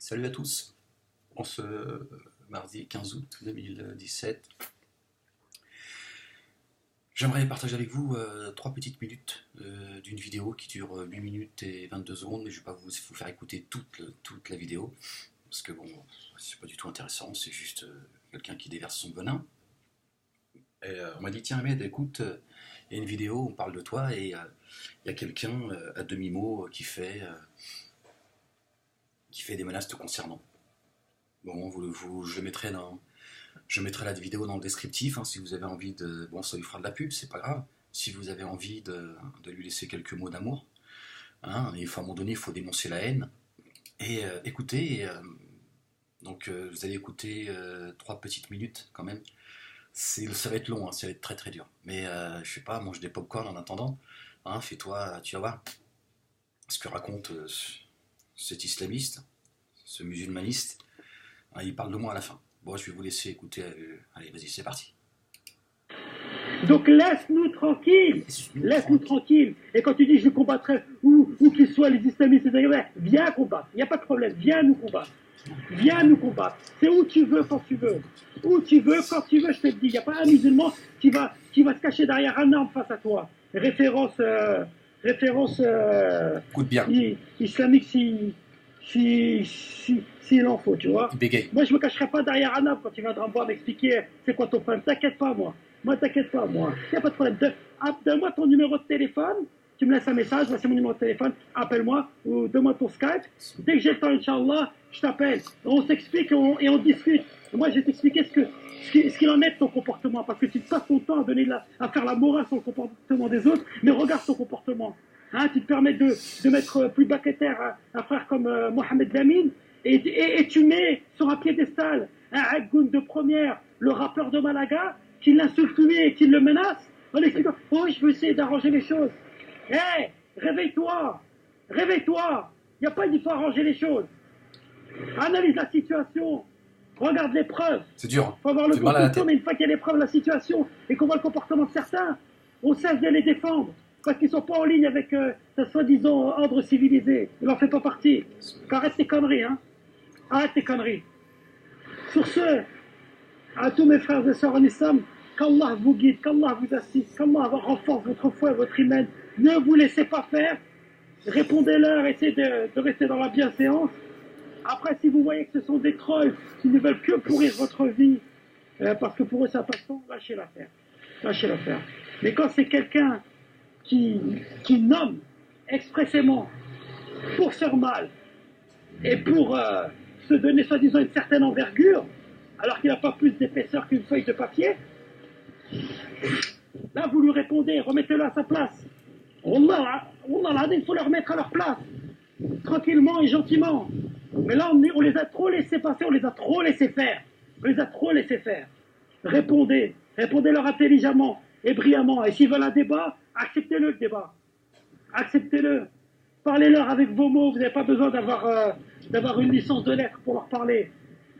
Salut à tous. En ce mardi 15 août 2017, j'aimerais partager avec vous 3 petites minutes d'une vidéo qui dure 8 minutes et 22 secondes, mais je ne vais pas vous faire écouter toute la vidéo, parce que bon, c'est pas du tout intéressant, c'est juste quelqu'un qui déverse son venin. Et on m'a dit, tiens Ahmed, écoute, il y a une vidéo, on parle de toi, et il y a quelqu'un à demi-mot qui fait des menaces te concernant. Bon, je mettrai la vidéo dans le descriptif, hein, si vous avez envie de... Bon, ça lui fera de la pub, c'est pas grave. Si vous avez envie de lui laisser quelques mots d'amour, hein, et à un moment donné, il faut dénoncer la haine. Et écoutez, vous allez écouter 3 petites minutes quand même. Ça va être long, hein, ça va être très très dur. Mais je sais pas, mange des pop-corn en attendant. Hein, fais-toi, tu vas voir ce que raconte cet islamiste, ce musulmaniste. Hein, il parle de moi à la fin. Bon, je vais vous laisser écouter. Allez, vas-y, c'est parti. Donc laisse-nous tranquilles, laisse-nous tranquilles. Et quand tu dis je combattrai où qu'ils soient les islamistes, viens combattre, il n'y a pas de problème, viens nous combattre. Viens nous combattre. C'est où tu veux, quand tu veux. Où tu veux, quand tu veux, je te le dis. Il n'y a pas un musulman qui va se cacher derrière un arme face à toi. Référence Bien. Islamique s'il en faut, tu vois. Moi, je ne me cacherai pas derrière un arbre quand tu viendras me voir m'expliquer c'est quoi ton problème. T'inquiète pas, moi. T'inquiète pas, moi. Il n'y a pas de problème. Donne-moi ton numéro de téléphone. Tu me laisses un message, c'est mon numéro de téléphone, appelle-moi ou donne-moi ton Skype. Dès que j'ai le temps, Inch'Allah, je t'appelle. On s'explique et on discute. Moi, je vais t'expliquer ce qu'il en est de ton comportement, parce que tu te passes ton temps à faire la morale sur le comportement des autres, mais regarde ton comportement. Hein, tu te permets de mettre plus bas que terre un frère comme Mohamed Lamine, et tu mets sur un piédestal un Agoun de première, le rappeur de Malaga, qui l'insulte lui et qui le menace, en expliquant « Oh, je veux essayer d'arranger les choses ». Hé, hey, réveille-toi. Réveille-toi. Il n'y a pas il faut arranger les choses. Analyse la situation. Regarde les preuves. C'est dur. Il faut avoir le comportement, mais une fois qu'il y a les preuves de la situation et qu'on voit le comportement de certains, on cesse de les défendre. Parce qu'ils ne sont pas en ligne avec ce soi-disant ordre civilisé. Il n'en fait pas partie. Arrête tes conneries, hein. Arrête tes conneries. Sur ce, à tous mes frères et sœurs en islam, qu'Allah vous guide, qu'Allah vous assiste, qu'Allah renforce votre foi et votre iman. Ne vous laissez pas faire. Répondez-leur, essayez de rester dans la bienséance. Après, si vous voyez que ce sont des trolls qui ne veulent que pourrir votre vie, parce que pour eux ça passe temps, lâchez l'affaire. Lâchez l'affaire. Mais quand c'est quelqu'un qui nomme expressément pour faire mal et pour se donner soi-disant une certaine envergure, alors qu'il n'a pas plus d'épaisseur qu'une feuille de papier, là vous lui répondez, remettez-le à sa place. Wallah, il faut le remettre à leur place, tranquillement et gentiment. Mais là, on les a trop laissés passer, on les a trop laissés faire. On les a trop laissés faire. Répondez-leur intelligemment et brillamment. Et s'ils veulent un débat, acceptez-le, le débat. Acceptez-le. Parlez-leur avec vos mots, vous n'avez pas besoin d'avoir une licence de lettres pour leur parler.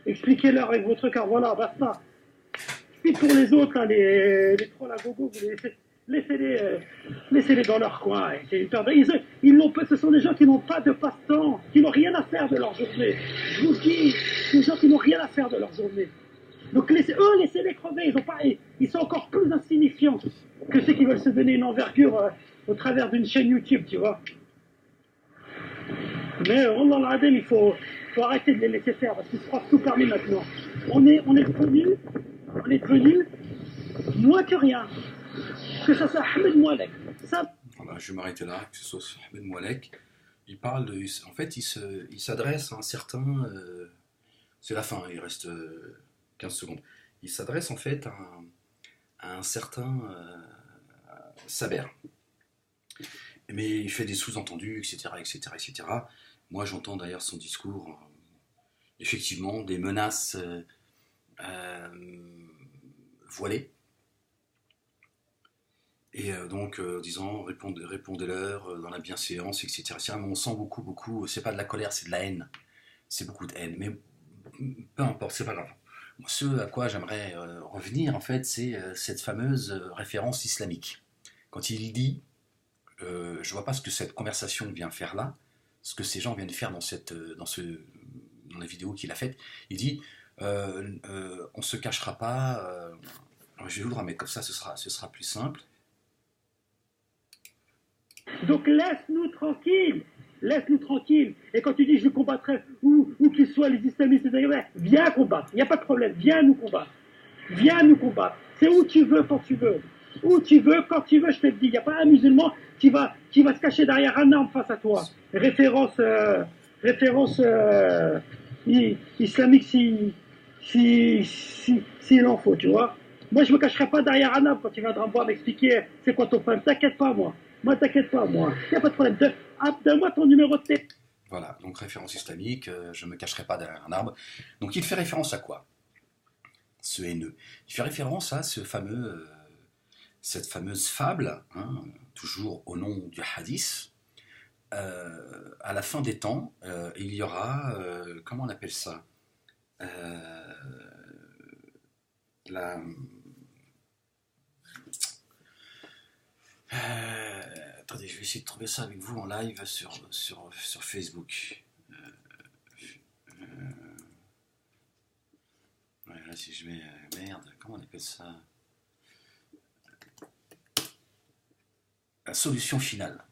Expliquez-leur avec votre cœur, voilà, basta. Puis pour les autres, là, les trolls à gogo, vous laissez-les dans leur coin. Ce sont des gens qui n'ont pas de passe-temps, qui n'ont rien à faire de leur journée. Je vous dis, des gens qui n'ont rien à faire de leur journée. Donc laissez-les crever. Ils sont encore plus insignifiants que ceux qui veulent se donner une envergure au travers d'une chaîne YouTube, tu vois. Mais il faut arrêter de les laisser faire, parce qu'ils se croient tout parmi maintenant. On est devenus moins que rien. Que ça soit Ahmed Moualek. Voilà, je vais m'arrêter là, que ce soit Ahmed Moualek. Il parle de. En fait, il s'adresse à un certain. C'est la fin, il reste 15 secondes. Il s'adresse en fait à un certain Saber. Mais il fait des sous-entendus, etc., etc., etc. Moi, j'entends derrière son discours, effectivement, des menaces voilées. Et donc, disant, répondez-leur dans la bienséance, etc. Mais on sent beaucoup, c'est pas de la colère, c'est de la haine. C'est beaucoup de haine. Mais peu importe, c'est pas grave. Ce à quoi j'aimerais revenir, en fait, c'est cette fameuse référence islamique. Quand il dit, je vois pas ce que cette conversation vient faire là, ce que ces gens viennent faire dans dans la vidéo qu'il a faite, il dit on se cachera pas. Je vais vous le remettre comme ça, ce sera plus simple. Donc laisse-nous tranquilles. Laisse-nous tranquilles. Et quand tu dis je combattrai où qu'ils soient les islamistes, viens combattre. Il n'y a pas de problème. Viens nous combattre. Viens nous combattre. C'est où tu veux, quand tu veux. Où tu veux, quand tu veux, je te le dis. Il n'y a pas un musulman qui va se cacher derrière un arme face à toi. Référence islamique s'il en faut, tu vois. Moi, je ne me cacherai pas derrière un arbre quand tu viendras me voir m'expliquer c'est quoi ton problème. T'inquiète pas, moi. Moi, t'inquiète pas, moi. Il n'y a pas de problème. Donne-moi ton numéro de téléphone. Voilà, donc référence islamique, je ne me cacherai pas derrière un arbre. Donc il fait référence à quoi, ce haineux? Il fait référence à cette fameuse fable, hein, toujours au nom du hadith. À la fin des temps, il y aura, comment on appelle ça, attendez, je vais essayer de trouver ça avec vous en live sur Facebook. Ouais, là, si je mets merde, comment on appelle ça? La solution finale.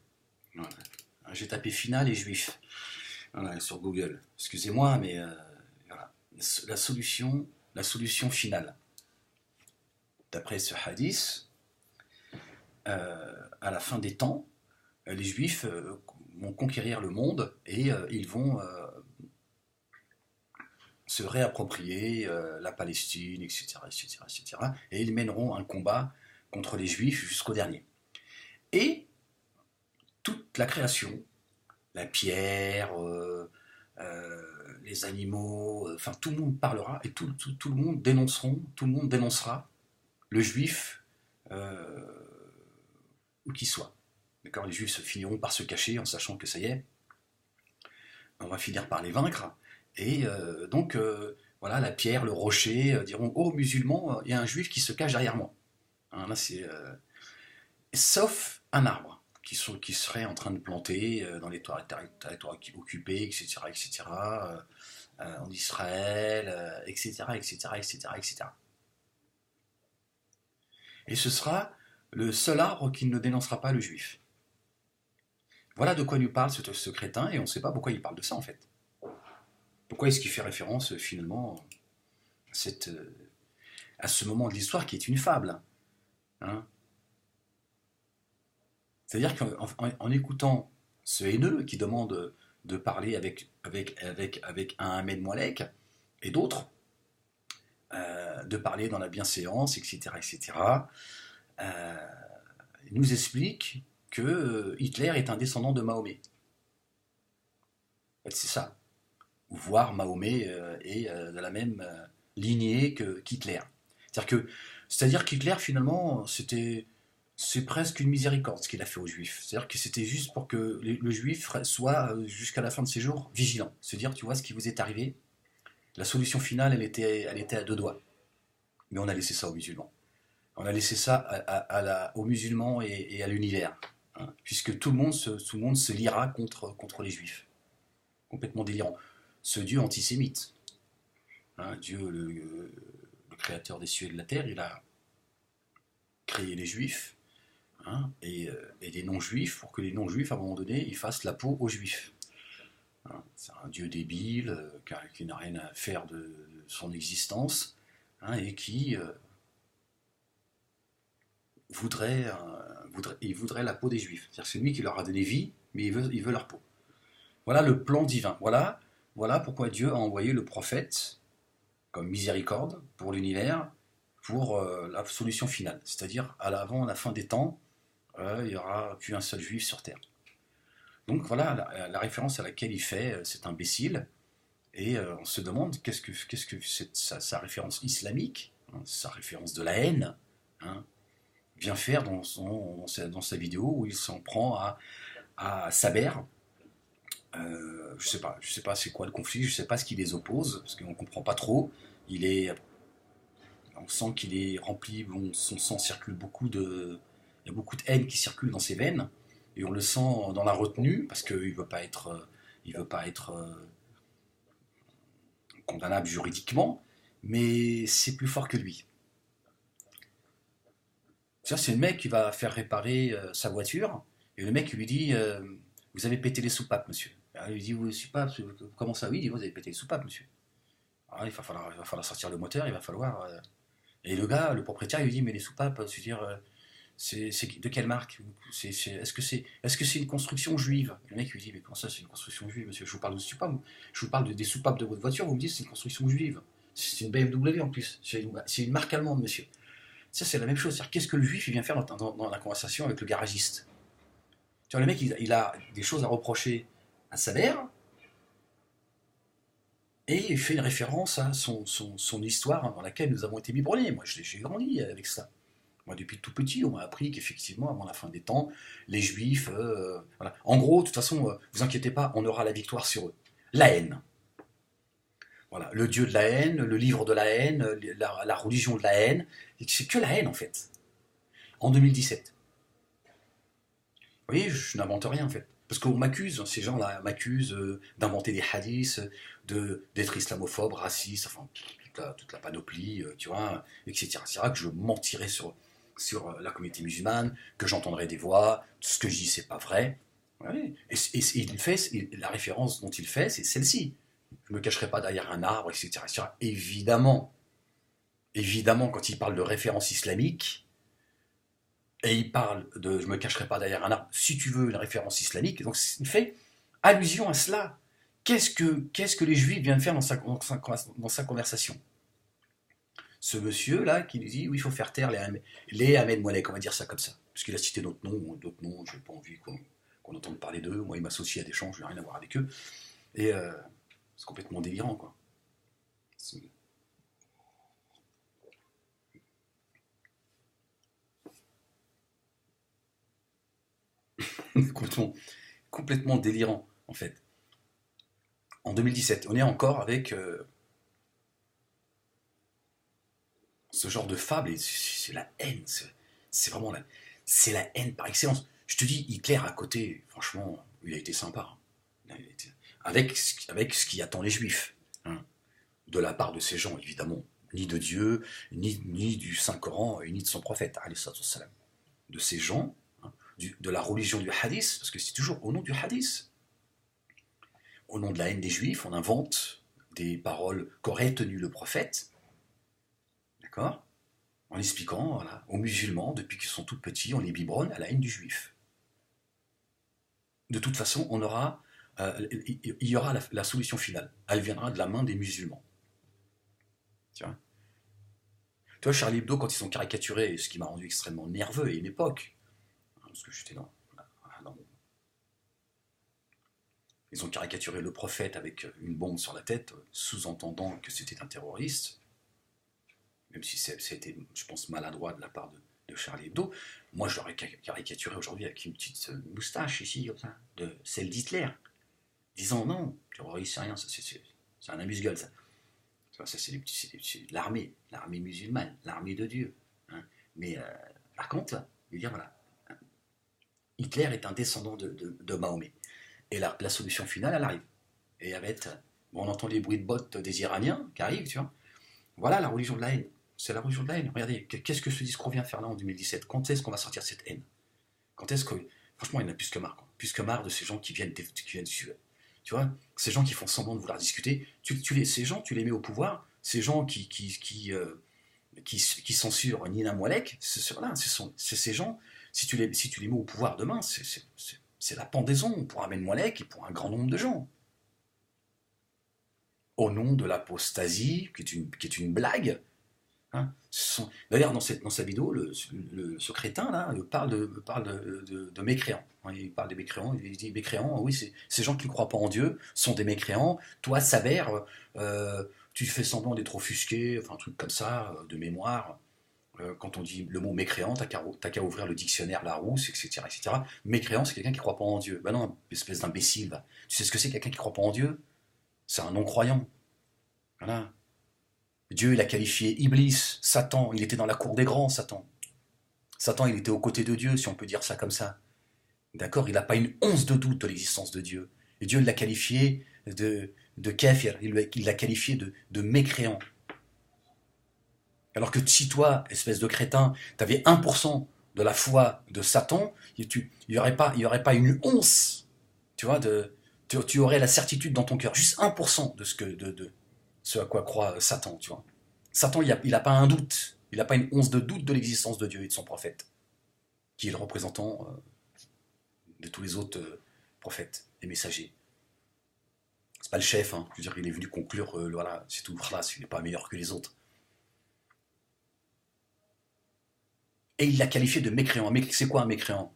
Voilà. J'ai tapé finale et juif. Voilà, sur Google. Excusez-moi, mais voilà. La solution finale. D'après ce hadith, à la fin des temps, les Juifs vont conquérir le monde et ils vont se réapproprier la Palestine, etc., etc., etc. Et ils mèneront un combat contre les Juifs jusqu'au dernier. Et toute la création, la pierre, les animaux, enfin tout le monde parlera et tout le monde dénoncera le Juif où qu'il soit. D'accord, les Juifs finiront par se cacher en sachant que ça y est, on va finir par les vaincre. Et donc, voilà, la pierre, le rocher diront « Oh, musulmans, il y a un Juif qui se cache derrière moi. » Hein, là, c'est... sauf un arbre qui serait en train de planter dans les territoires occupés, etc., etc., en Israël, etc., etc., etc., etc. Et ce sera le seul arbre qui ne dénoncera pas le Juif. Voilà de quoi nous parle ce crétin, et on ne sait pas pourquoi il parle de ça, en fait. Pourquoi est-ce qu'il fait référence, finalement, à ce moment de l'histoire qui est une fable, hein? C'est-à-dire qu'en écoutant ce haineux qui demande de parler avec un Ahmed Moalek et d'autres, de parler dans la bienséance, etc., etc., il nous explique que Hitler est un descendant de Mahomet. En fait, c'est ça. Voire Mahomet est de la même lignée qu'Hitler. C'est-à-dire qu'Hitler, finalement, c'est presque une miséricorde ce qu'il a fait aux Juifs. C'est-à-dire que c'était juste pour que le Juif soit, jusqu'à la fin de ses jours, vigilant. Se dire, tu vois, ce qui vous est arrivé, la solution finale, elle était à deux doigts. Mais on a laissé ça aux musulmans. On a laissé ça aux musulmans et à l'univers. Hein, puisque tout le monde se liera contre les Juifs. Complètement délirant. Ce Dieu antisémite, hein, Dieu, le créateur des cieux et de la terre, il a créé les Juifs, hein, et des non-juifs pour que les non-juifs, à un moment donné, ils fassent la peau aux Juifs. Hein, c'est un Dieu débile qui n'a rien à faire de son existence, hein, et qui voudrait la peau des Juifs. C'est-à-dire que c'est lui qui leur a donné vie, mais il veut leur peau. Voilà le plan divin. Voilà pourquoi Dieu a envoyé le prophète comme miséricorde pour l'univers, pour la solution finale. C'est-à-dire, avant la fin des temps, il n'y aura plus un seul juif sur terre. Donc voilà la référence à laquelle il fait cet imbécile. Et on se demande qu'est-ce que c'est sa référence islamique, hein, sa référence de la haine, hein, vient faire dans sa vidéo où il s'en prend à Saber. Je sais pas c'est quoi le conflit, je sais pas ce qui les oppose, parce qu'on comprend pas trop. On sent qu'il est rempli, son sang circule il y a beaucoup de haine qui circule dans ses veines, et on le sent dans la retenue, parce qu'il veut pas être condamnable juridiquement, mais c'est plus fort que lui. Ça, c'est le mec qui va faire réparer sa voiture, et le mec lui dit vous avez pété les soupapes, monsieur. Alors, il lui dit oui, soupapes, comment ça? Oui, il dit vous avez pété les soupapes, monsieur. Alors, il va falloir sortir le moteur, il va falloir. Et le gars, le propriétaire, il lui dit mais les soupapes, je veux dire, c'est de quelle marque? Est-ce que c'est une construction juive? Le mec lui dit mais comment ça c'est une construction juive, monsieur? Je vous parle de soupapes, je vous parle des soupapes de votre voiture, vous me dites c'est une construction juive. C'est une BMW en plus, c'est une marque allemande, monsieur. Ça, c'est la même chose. Qu'est-ce que le juif il vient faire dans la conversation avec le garagiste? Tu vois, le mec, il a des choses à reprocher à sa mère, et il fait une référence à son histoire dans laquelle nous avons été biberonnés. Moi, j'ai grandi avec ça. Moi, depuis tout petit, on m'a appris qu'effectivement, avant la fin des temps, les juifs... voilà. En gros, de toute façon, vous inquiétez pas, on aura la victoire sur eux. La haine. Voilà, le dieu de la haine, le livre de la haine, la religion de la haine. C'est que la haine, en fait. En 2017. Vous voyez, je n'invente rien, en fait. Parce qu'on m'accuse, ces gens-là m'accusent d'inventer des hadiths, d'être islamophobe, raciste, enfin, toute la panoplie, tu vois, etc., etc., que je mentirais sur la communauté musulmane, que j'entendrais des voix, tout ce que je dis, c'est pas vrai. Ouais. La référence dont il fait, c'est celle-ci. Je ne me cacherai pas derrière un arbre, etc., etc. Évidemment, quand il parle de référence islamique, et il parle de je me cacherai pas derrière un arbre, si tu veux une référence islamique, donc il fait allusion à cela. Qu'est-ce que les juifs viennent faire dans sa conversation? Ce monsieur-là qui nous dit oui, il faut faire taire les Ahmed Moalek, on va dire ça comme ça, parce qu'il a cité d'autres noms, je n'ai pas envie qu'on entende parler d'eux. Moi, il m'associe à des gens, je n'ai rien à voir avec eux. Et c'est complètement délirant, quoi. complètement délirant, en fait. En 2017, on est encore avec ce genre de fable, et c'est la haine, c'est vraiment c'est la haine par excellence. Je te dis, Hitler à côté, franchement, il a été sympa. Hein. Avec ce qui attend les juifs, hein, de la part de ces gens, évidemment, ni de Dieu, ni du Saint-Coran, ni de son prophète, de ces gens, hein, de la religion du hadith, parce que c'est toujours au nom du hadith. Au nom de la haine des juifs, on invente des paroles qu'aurait tenues le prophète, d'accord, en expliquant voilà, aux musulmans, depuis qu'ils sont tout petits, on les biberonne à la haine du juif. De toute façon, il y aura la solution finale. Elle viendra de la main des musulmans. Tu vois, Charlie Hebdo, quand ils ont caricaturé, ce qui m'a rendu extrêmement nerveux à une époque, parce que j'étais dans ils ont caricaturé le prophète avec une bombe sur la tête, sous-entendant que c'était un terroriste, même si c'était, je pense, maladroit de la part de Charlie Hebdo. Moi, je l'aurais caricaturé aujourd'hui avec une petite moustache ici, comme ça, de celle d'Hitler, disant non, terroriste, c'est rien, c'est un amuse-gueule, ça. Ça, c'est l'armée musulmane, l'armée de Dieu. Hein. Mais par contre, là, je veux dire, voilà, Hitler est un descendant de Mahomet. Et la solution finale, elle arrive. Et elle va être, on entend les bruits de bottes des Iraniens qui arrivent, tu vois. Voilà la religion de la haine. C'est la religion de la haine. Regardez, qu'est-ce que ce discours vient faire là en 2017? Quand est-ce qu'on va sortir cette haine? Quand est-ce que... Franchement, il y en a plus que marre. Quoi. Plus que marre de ces gens qui viennent tu vois, ces gens qui font semblant de vouloir discuter. Ces gens, tu les mets au pouvoir. Ces gens qui censurent Nina Moalek, c'est ces gens, si tu les mets au pouvoir demain, c'est la pendaison pour Ahmed Moalek et pour un grand nombre de gens. Au nom de l'apostasie, qui est une blague. Hein. D'ailleurs, dans sa vidéo, ce crétin là parle de mécréants. Il parle des mécréants, il dit mécréants, oui, ces gens qui ne croient pas en Dieu sont des mécréants. Toi, Saber, tu fais semblant d'être offusqué, enfin un truc comme ça, de mémoire. Quand on dit le mot mécréant, t'as qu'à ouvrir le dictionnaire Larousse, etc., etc. Mécréant, c'est quelqu'un qui ne croit pas en Dieu. Ben non, espèce d'imbécile. Va. Tu sais ce que c'est quelqu'un qui ne croit pas en Dieu? C'est un non-croyant. Voilà. Dieu, il a qualifié Iblis, Satan, il était dans la cour des grands, Satan. Satan, il était aux côtés de Dieu, si on peut dire ça comme ça. D'accord? Il n'a pas une once de doute de l'existence de Dieu. Et Dieu l'a qualifié de kafir, il l'a qualifié de mécréant. Alors que si toi, espèce de crétin, tu avais 1% de la foi de Satan, il n'y aurait pas une once, tu vois, tu aurais la certitude dans ton cœur, juste 1% de ce à quoi croit Satan, tu vois. Satan, il n'a pas un doute, il n'a pas une once de doute de l'existence de Dieu et de son prophète, qui est le représentant de tous les autres prophètes et messagers. C'est pas le chef, hein. Je veux dire, il est venu conclure, voilà, c'est tout, voilà, il n'est pas meilleur que les autres. Et il l'a qualifié de mécréant. C'est quoi un mécréant?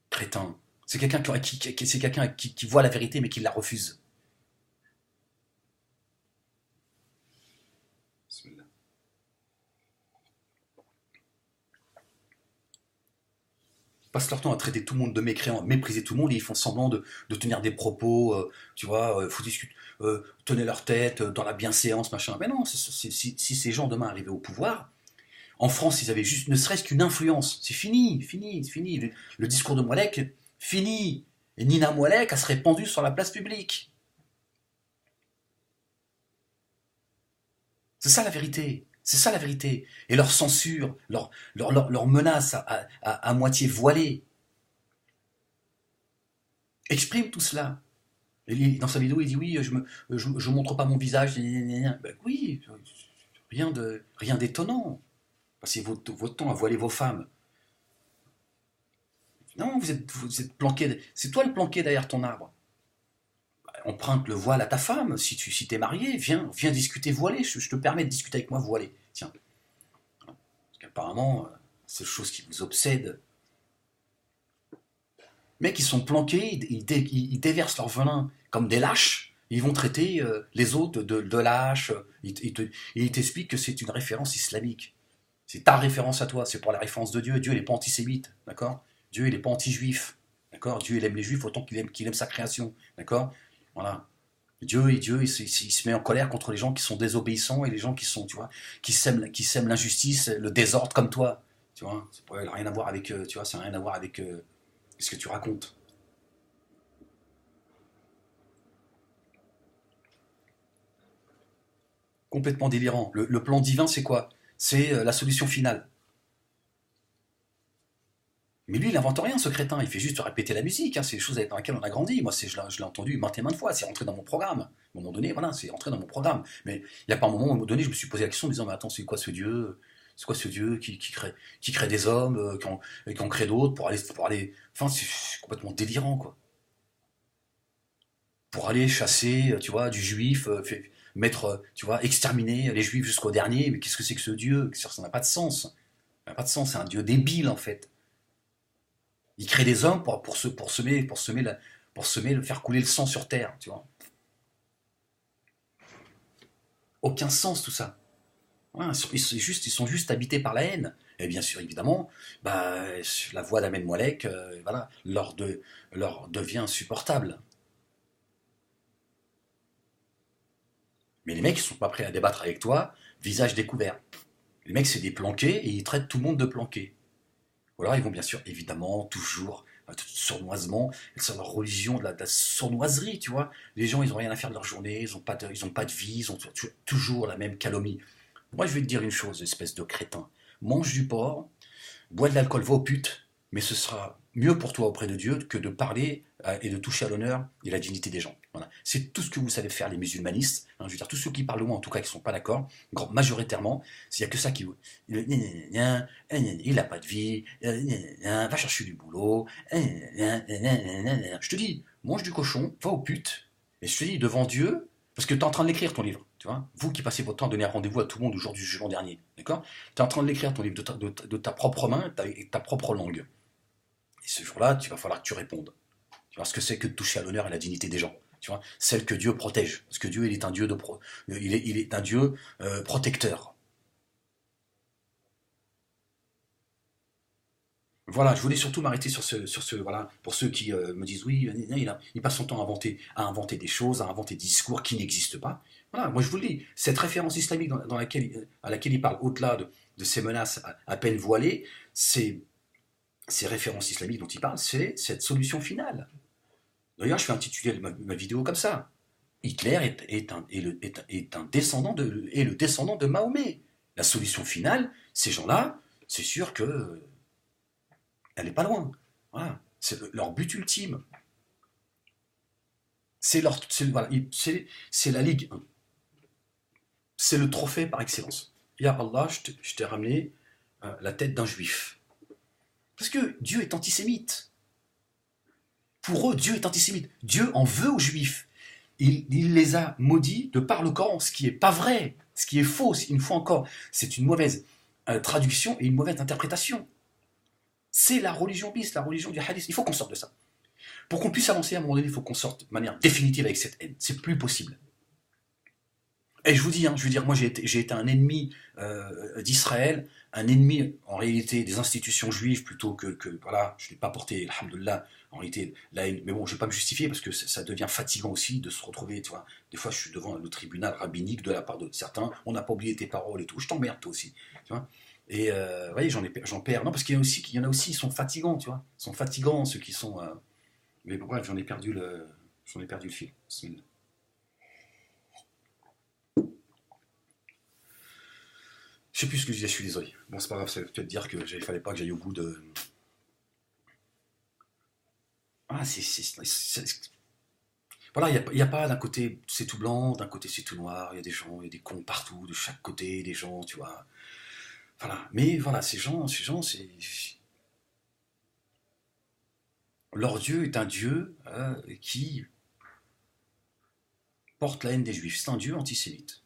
Crétin. C'est quelqu'un qui voit la vérité mais qui la refuse. Ils passent leur temps à traiter tout le monde de mécréant, à mépriser tout le monde et ils font semblant de tenir des propos, tu vois, faut discuter, tenir leur tête dans la bienséance, machin. Mais non, si ces gens demain arrivaient au pouvoir, en France, ils avaient juste ne serait-ce qu'une influence. C'est fini, fini, fini. Le discours de Moualek, fini. Et Nina Moualek, elle serait pendue sur la place publique. C'est ça la vérité. C'est ça la vérité. Et leur censure, leur menace à moitié voilée, exprime tout cela. Et dans sa vidéo, il dit oui, je montre pas mon visage. Ben oui, rien d'étonnant. Passez votre temps à voiler vos femmes. Non, vous êtes planqué. C'est toi le planqué derrière ton arbre. Emprunte le voile à ta femme. Si t'es marié, viens discuter voilé. Je te permets de discuter avec moi voilé. Tiens. Parce qu'apparemment, c'est chose qui vous obsède. Mecs, ils sont planqués, ils déversent leur venin comme des lâches. Ils vont traiter les autres de lâches. Ils t'expliquent que c'est une référence islamique. C'est ta référence à toi, c'est pour la référence de Dieu. Dieu, il n'est pas antisémite, d'accord? Dieu, il n'est pas anti-juif, d'accord? Dieu, il aime les juifs autant qu'il aime sa création, d'accord? Voilà. Dieu, il se met en colère contre les gens qui sont désobéissants et les gens qui sont, tu vois, qui sèment l'injustice, le désordre comme toi, tu vois? Ça n'a rien à voir avec, tu vois, ça n'a rien à voir avec ce que tu racontes. Complètement délirant. Le plan divin, c'est quoi? C'est la solution finale. Mais lui, il n'invente rien, ce crétin. Il fait juste répéter la musique. Hein. C'est les choses dans lesquelles on a grandi. Moi, je l'ai entendu maintes et maintes fois. C'est rentré dans mon programme. À un moment donné, voilà, c'est rentré dans mon programme. Mais il n'y a pas un moment donné, je me suis posé la question en me disant, mais attends, c'est quoi ce Dieu? C'est quoi ce Dieu qui crée des hommes, qui en crée d'autres pour aller. Enfin, c'est complètement délirant, quoi. Pour aller chasser, tu vois, du juif, tu vois, exterminer les juifs jusqu'au dernier. Mais qu'est-ce que c'est que ce Dieu? Ça n'a pas de sens. Ça n'a pas de sens. C'est un Dieu débile, en fait. Il crée des hommes pour faire couler le sang sur terre, tu vois. Aucun sens tout ça. Ouais, ils sont juste habités par la haine. Et bien sûr, évidemment, bah, la voix d'Ahmed Moualek, voilà, leur devient insupportable. Mais les mecs, ils sont pas prêts à débattre avec toi, visage découvert. Les mecs, c'est des planqués et ils traitent tout le monde de planqués. Ou alors ils vont bien sûr, évidemment, toujours, sournoisement, c'est leur religion de la sournoiserie, tu vois. Les gens, ils n'ont rien à faire de leur journée, ils n'ont pas de vie, ils ont toujours la même calomnie. Moi, je vais te dire une chose, espèce de crétin. Mange du porc, bois de l'alcool, va aux putes, mais ce sera mieux pour toi auprès de Dieu que de parler et de toucher à l'honneur et la dignité des gens. Voilà. C'est tout ce que vous savez faire, les musulmanistes. Hein, je veux dire, tous ceux qui parlent de moi, en tout cas, qui ne sont pas d'accord, majoritairement, il n'y a que ça qui... Il n'a pas de vie, va chercher du boulot, je te dis, mange du cochon, va aux putes, et je te dis, devant Dieu, parce que tu es en train de l'écrire, ton livre, tu vois, vous qui passez votre temps à donner rendez-vous à tout le monde au jour du jugement dernier, d'accord? Tu es en train de l'écrire, ton livre, de ta propre main et ta propre langue. Et ce jour-là, il va falloir que tu répondes. Tu vois ce que c'est que de toucher à l'honneur et à la dignité des gens. Tu vois, celle que Dieu protège. Parce que Dieu, il est un Dieu, il est un Dieu protecteur. Voilà, je voulais surtout m'arrêter sur ce voilà, pour ceux qui me disent oui, il passe son temps à inventer des choses, à inventer des discours qui n'existent pas. Voilà, moi je vous le dis, cette référence islamique à laquelle il parle, au-delà de ces menaces à peine voilées, ces références islamiques dont il parle, c'est cette solution finale. D'ailleurs, je vais intituler ma vidéo comme ça. Hitler est un descendant est le descendant de Mahomet. La solution finale, ces gens-là, c'est sûr que elle n'est pas loin. Voilà. C'est leur but ultime. Voilà, c'est la Ligue 1. C'est le trophée par excellence. Ya Allah, je t'ai ramené la tête d'un juif. Parce que Dieu est antisémite. Pour eux, Dieu est antisémite. Dieu en veut aux juifs. Il les a maudits de par le Coran, ce qui n'est pas vrai, ce qui est faux, une fois encore. C'est une mauvaise traduction et une mauvaise interprétation. C'est la religion bis, la religion du hadith. Il faut qu'on sorte de ça. Pour qu'on puisse avancer à un moment donné, il faut qu'on sorte de manière définitive avec cette haine. C'est plus possible. Et je vous dis, moi j'ai été un ennemi d'Israël, un ennemi en réalité des institutions juives plutôt que voilà, je n'ai pas porté, alhamdoulilah, en réalité la haine. Mais bon, je ne vais pas me justifier parce que ça devient fatigant aussi de se retrouver, tu vois. Des fois, je suis devant le tribunal rabbinique de la part de certains, on n'a pas oublié tes paroles et tout, je t'emmerde toi aussi, tu vois. Et vous voyez, j'en perds. Non, parce qu'il y en a aussi, ils sont fatigants, tu vois. Ils sont fatigants, ceux qui sont. Mais bref, j'en ai perdu le fil. Bismillah. Je sais plus ce que je disais, je suis désolé. Bon, c'est pas grave, ça veut peut-être dire qu'il fallait pas que j'aille au bout de. Ah, voilà, il y a pas d'un côté c'est tout blanc, d'un côté c'est tout noir, il y a des gens, il y a des cons partout, de chaque côté, des gens, tu vois. Voilà, mais voilà, ces gens, c'est. Leur Dieu est un Dieu qui porte la haine des Juifs. C'est un Dieu antisémite.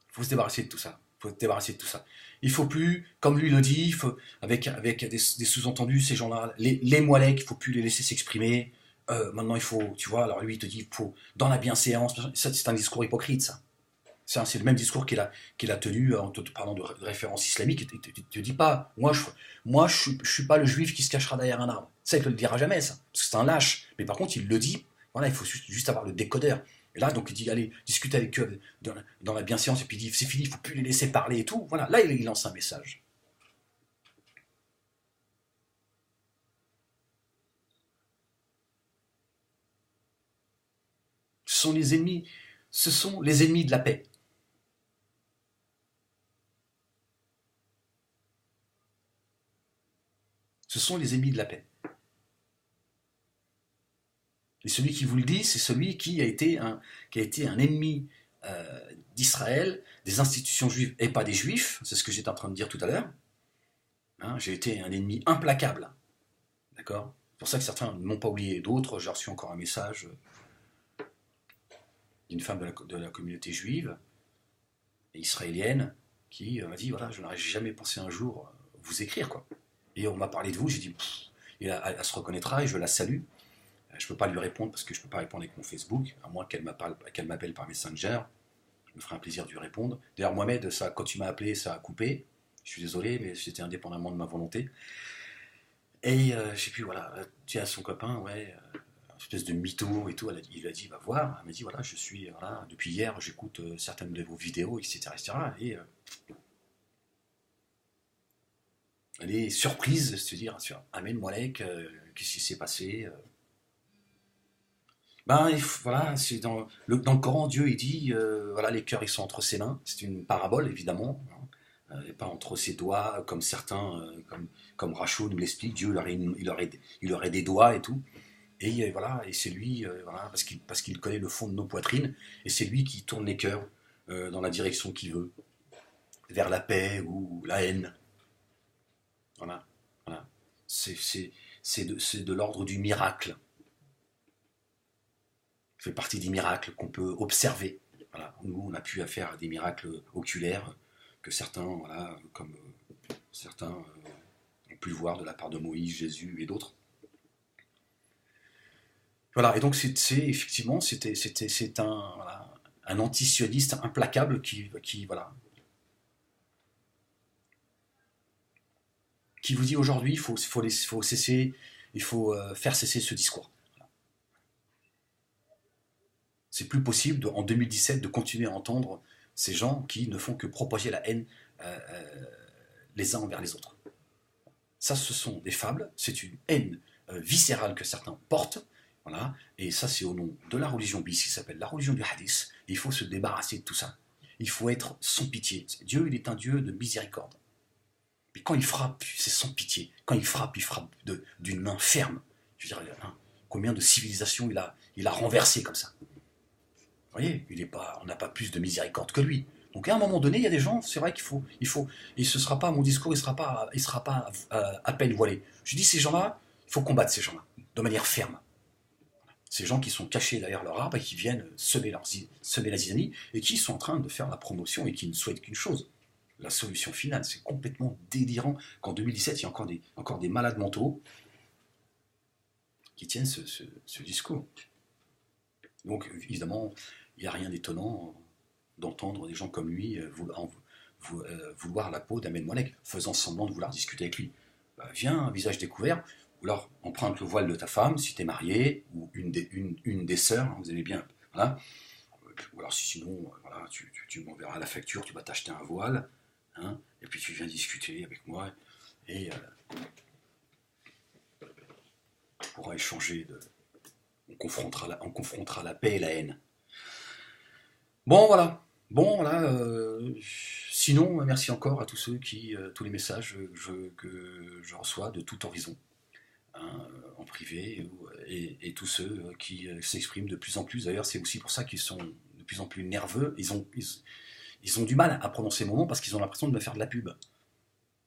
Il faut se débarrasser de tout ça. Il faut plus, comme lui le dit, avec des sous-entendus, ces gens-là, les Moualek, il faut plus les laisser s'exprimer. Maintenant, il faut, tu vois, alors lui, il te dit, dans la bienséance, ça, c'est un discours hypocrite, ça. C'est le même discours qu'il a tenu en te parlant de référence islamique. Il ne te dit pas, moi je suis pas le juif qui se cachera derrière un arbre. Ça, il ne te le dira jamais, ça. Parce que c'est un lâche. Mais par contre, il le dit, voilà, il faut juste avoir le décodeur. Et là, donc, il dit, allez, discutez avec eux dans la bienséance, et puis il dit, c'est fini, il ne faut plus les laisser parler et tout. Voilà, là, il lance un message. Ce sont les ennemis de la paix. Ce sont les ennemis de la paix. Et celui qui vous le dit, c'est celui qui a été un ennemi d'Israël, des institutions juives et pas des juifs, c'est ce que j'étais en train de dire tout à l'heure. Hein, j'ai été un ennemi implacable. D'accord ? C'est pour ça que certains ne m'ont pas oublié, d'autres, j'ai reçu encore un message d'une femme de la communauté juive et israélienne qui m'a dit, voilà, je n'aurais jamais pensé un jour vous écrire, quoi. Et on m'a parlé de vous, j'ai dit, elle se reconnaîtra et je la salue. Je ne peux pas lui répondre parce que je ne peux pas répondre avec mon Facebook, à moins qu'elle m'appelle par Messenger. Je me ferai un plaisir de lui répondre. D'ailleurs, Mohamed, quand tu m'as appelé, ça a coupé. Je suis désolé, mais c'était indépendamment de ma volonté. Et je ne sais plus, voilà, tu as son copain, ouais, une espèce de mytho et tout. Il lui a dit, va voir. Elle m'a dit, voilà, voilà, depuis hier, j'écoute certaines de vos vidéos, etc. Et elle est surprise de se dire, Amen Moalek, qu'est-ce qui s'est passé voilà, c'est dans le Coran, Dieu il dit, voilà, les cœurs ils sont entre ses mains. C'est une parabole évidemment, hein, et pas entre ses doigts comme certains, comme Rachaud nous l'explique. Dieu il aurait des doigts et tout. Et voilà, et c'est lui, voilà, parce qu'il connaît le fond de nos poitrines, et c'est lui qui tourne les cœurs dans la direction qu'il veut, vers la paix ou la haine. Voilà, voilà. C'est de l'ordre du miracle. Fait partie des miracles qu'on peut observer. Voilà. Nous, on a pu affaire à des miracles oculaires que certains, voilà, comme certains ont pu le voir de la part de Moïse, Jésus et d'autres. Voilà. Et donc, effectivement, c'est un antisioniste implacable qui vous dit aujourd'hui, il faut cesser, il faut faire cesser ce discours. C'est plus possible en 2017 de continuer à entendre ces gens qui ne font que propager la haine les uns envers les autres. Ça, ce sont des fables, c'est une haine viscérale que certains portent, voilà, et ça, c'est au nom de la religion bis, qui s'appelle la religion du hadith, et il faut se débarrasser de tout ça. Il faut être sans pitié. Dieu, il est un Dieu de miséricorde. Mais quand il frappe, c'est sans pitié. Quand il frappe d'une main ferme. Je veux dire, hein, combien de civilisations il a renversé comme ça. Vous voyez, on n'a pas plus de miséricorde que lui. Donc à un moment donné, il y a des gens, c'est vrai qu'il faut, et ce sera pas mon discours, il sera pas à peine voilé. Je dis ces gens-là, il faut combattre ces gens-là de manière ferme. Ces gens qui sont cachés derrière leur arbre et qui viennent semer la zizanie et qui sont en train de faire la promotion et qui ne souhaitent qu'une chose, la solution finale. C'est complètement délirant qu'en 2017, il y a encore des malades mentaux qui tiennent ce discours. Donc évidemment, il n'y a rien d'étonnant d'entendre des gens comme lui vouloir la peau d'Ahmed Moalek, faisant semblant de vouloir discuter avec lui. Viens, un visage découvert, ou alors emprunte le voile de ta femme, si tu es marié, ou une des sœurs, hein, vous allez bien, voilà. Ou alors sinon, voilà, tu m'enverras la facture, tu vas t'acheter un voile, hein, et puis tu viens discuter avec moi, et on pourra échanger, on confrontera la paix et la haine. Bon, voilà. Sinon, merci encore à tous tous les messages que je reçois de tout horizon, hein, en privé, et tous ceux qui s'expriment de plus en plus. D'ailleurs, c'est aussi pour ça qu'ils sont de plus en plus nerveux. Ils ont du mal à prononcer mon nom parce qu'ils ont l'impression de me faire de la pub.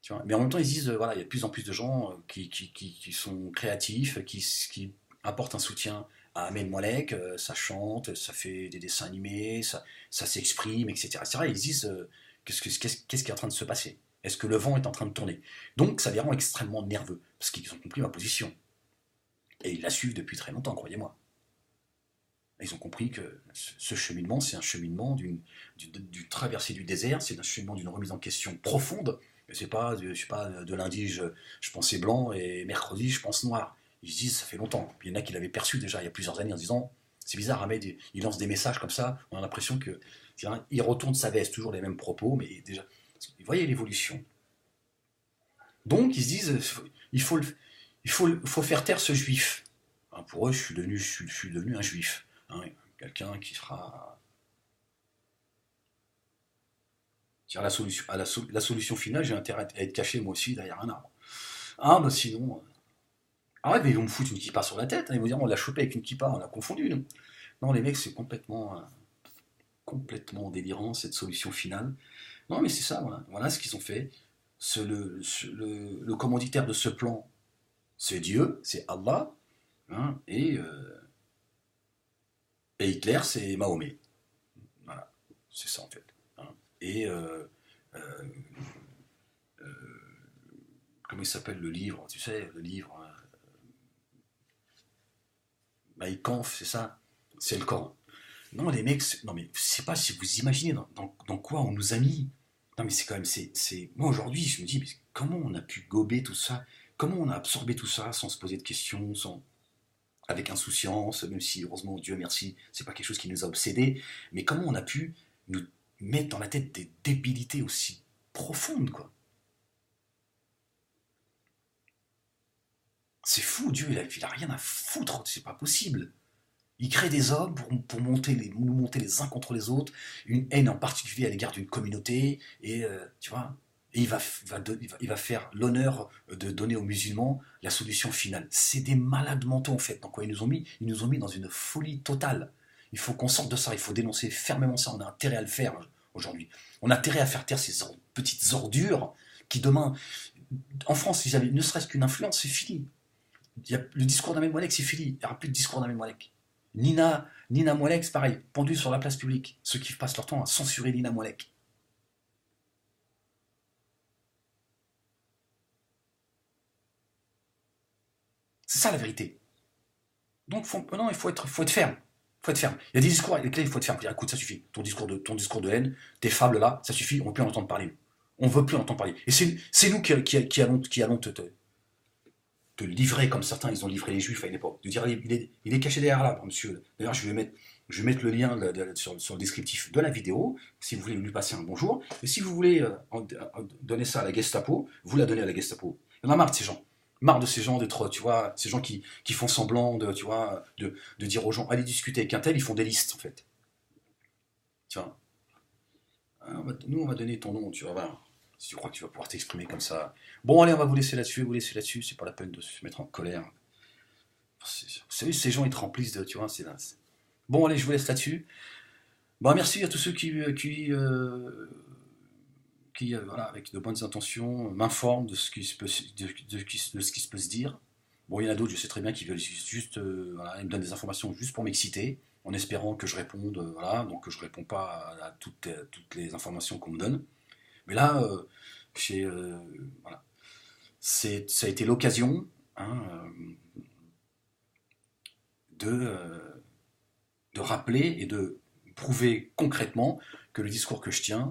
Tu vois. Mais en même temps, ils disent, voilà, il y a de plus en plus de gens qui sont créatifs, qui apportent un soutien à Ahmed Moalek, ça chante, ça fait des dessins animés, ça s'exprime, etc., etc. Ils disent, qu'est-ce qui est en train de se passer? Est-ce que le vent est en train de tourner? Donc ça les rend extrêmement nerveux, parce qu'ils ont compris ma position. Et ils la suivent depuis très longtemps, croyez-moi. Ils ont compris que ce cheminement, c'est un cheminement d'une traversée du désert, c'est un cheminement d'une remise en question profonde. C'est pas, je sais pas, de lundi je pensais blanc et mercredi je pense noir. Ils se disent, ça fait longtemps. Puis il y en a qui l'avaient perçu déjà il y a plusieurs années en disant, c'est bizarre, Ahmed, il lance des messages comme ça, on a l'impression qu'il retourne sa veste, toujours les mêmes propos, mais déjà, vous voyez l'évolution. Donc ils se disent, il faut faire taire ce juif. Hein, pour eux, je suis devenu un juif. Hein, quelqu'un qui sera... La solution finale, j'ai intérêt à être caché moi aussi derrière un arbre. Ah, bah sinon... Ah ouais, mais ils vont me foutre une kippa sur la tête, hein, ils vont dire on l'a chopé avec une kippa, on l'a confondu, nous. Non, les mecs, c'est complètement délirant, cette solution finale. Non, mais c'est ça, voilà ce qu'ils ont fait. Le commanditaire de ce plan, c'est Dieu, c'est Allah, hein, et Hitler, c'est Mahomet. Voilà, c'est ça en fait. Hein. Et comment il s'appelle le livre? Tu sais, le livre Mein Kampf, c'est ça? C'est le Coran. Non, les mecs, non mais je sais pas si vous imaginez dans quoi on nous a mis. Non mais c'est quand même, moi aujourd'hui je me dis, mais comment on a pu gober tout ça? Comment on a absorbé tout ça sans se poser de questions, avec insouciance, même si heureusement, Dieu merci, c'est pas quelque chose qui nous a obsédés, mais comment on a pu nous mettre dans la tête des débilités aussi profondes, quoi? C'est fou, Dieu, il a rien à foutre, c'est pas possible. Il crée des hommes pour nous monter les uns contre les autres, une haine en particulier à l'égard d'une communauté, et tu vois, et il va faire l'honneur de donner aux musulmans la solution finale. C'est des malades mentaux en fait. Dans quoi ils nous ont mis? Ils nous ont mis dans une folie totale. Il faut qu'on sorte de ça, il faut dénoncer fermement ça, on a intérêt à le faire aujourd'hui. On a intérêt à faire taire ces petites ordures qui demain, en France, s'ils avaient ne serait-ce qu'une influence, c'est fini. Le discours d'Ahmed Moalek, c'est fini. Il n'y aura plus de discours d'Ahmed Moalek. Nina Moalek, c'est pareil, pendue sur la place publique. Ceux qui passent leur temps à censurer Nina Moalek. C'est ça la vérité. Donc il faut être ferme. Il y a des discours avec lesquels il faut être ferme. Dire, écoute, ça suffit. Ton discours de haine, tes fables là, ça suffit. On ne veut plus en entendre parler. On ne veut plus en entendre parler. Et c'est nous qui allons te livrer comme certains, ils ont livré les juifs à une époque. De dire, il est caché derrière là, monsieur. D'ailleurs, je vais mettre le lien sur le descriptif de la vidéo, si vous voulez lui passer un bonjour. Et si vous voulez donner ça à la Gestapo, vous la donnez à la Gestapo. Il y en a marre de ces gens. Marre de ces gens d'être, tu vois, ces gens qui font semblant de, tu vois, de dire aux gens, allez discuter avec un tel, ils font des listes, en fait. Tu vois. Nous, on va donner ton nom, tu vas voir. Si tu crois que tu vas pouvoir t'exprimer comme ça. Bon, allez, on va vous laisser là-dessus, c'est pas la peine de se mettre en colère. Vous savez, ces gens, ils te remplissent de, tu vois, c'est là. Bon, allez, je vous laisse là-dessus. Bon, merci à tous ceux qui voilà, avec de bonnes intentions, m'informent de ce qui se peut, de ce qui se peut se dire. Bon, il y en a d'autres, je sais très bien, qui veulent juste, voilà, ils me donnent des informations juste pour m'exciter, en espérant que je réponde, voilà, donc que je réponds pas à toutes les informations qu'on me donne. Mais là, voilà, ça a été l'occasion, hein, de rappeler et de prouver concrètement que le discours que je tiens,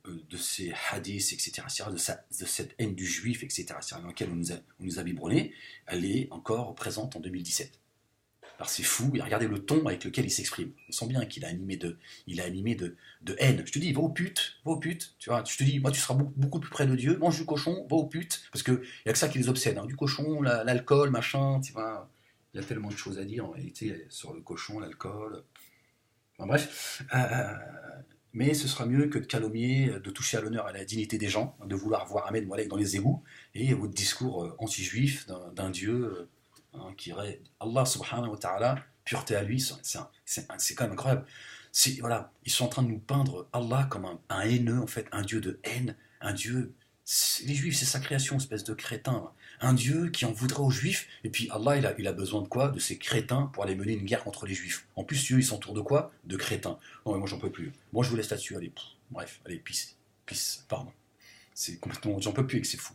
de ces hadiths, etc., de cette haine du juif, etc., dans laquelle on nous a biberonnés, elle est encore présente en 2017. Alors c'est fou, et regardez le ton avec lequel il s'exprime. On sent bien qu'il est animé de haine. Je te dis, va aux putes, tu vois, je te dis, moi tu seras beaucoup plus près de Dieu, mange du cochon, va aux putes, parce qu'il n'y a que ça qui les obsède, hein. Du cochon, l'alcool, machin, tu vois, il y a tellement de choses à dire en réalité sur le cochon, l'alcool. Enfin, bref, mais ce sera mieux que de calomnier, de toucher à l'honneur et à la dignité des gens, de vouloir voir Ahmed Moualek dans les égouts, et votre discours anti-juif d'un Dieu qui irait Allah subhanahu wa ta'ala, pureté à lui, c'est quand même incroyable. Voilà, ils sont en train de nous peindre Allah comme un haineux, en fait, un Dieu de haine, un Dieu. Les Juifs, c'est sa création, espèce de crétin. Un Dieu qui en voudrait aux Juifs, et puis Allah, il a besoin de quoi? De ces crétins pour aller mener une guerre contre les Juifs. En plus, Dieu, ils s'entourent de quoi? De crétins. Non, mais moi, j'en peux plus. Bon, je vous laisse là-dessus, allez, bref, allez, peace, pardon. C'est complètement, j'en peux plus et que c'est fou.